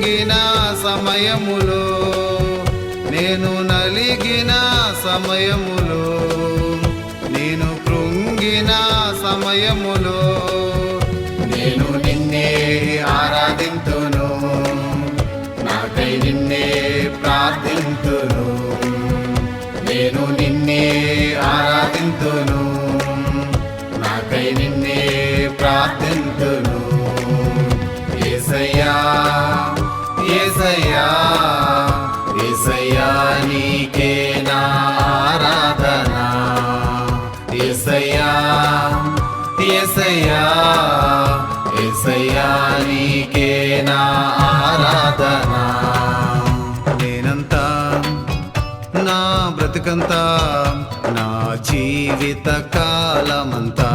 కృంగిన సమయములో, నేను నలిగిన సమయములో, నేను కృంగిన సమయములో నేను నిన్నే ఆరాధింతును, నాకై నిన్నే ప్రార్థింతును. నేను నిన్నే ఆరాధింతును, నాకై నిన్నే ప్రార్థింతును. యేసయ్యా యేసయ్యా యేసయ్యా నీకే నా ఆరాధన. యేసయ్యా యేసయ్యా యేసయ్యా నీకే నా ఆరాధన. నేనంతా నా బ్రతుకంతా, నా జీవిత కాలమంతా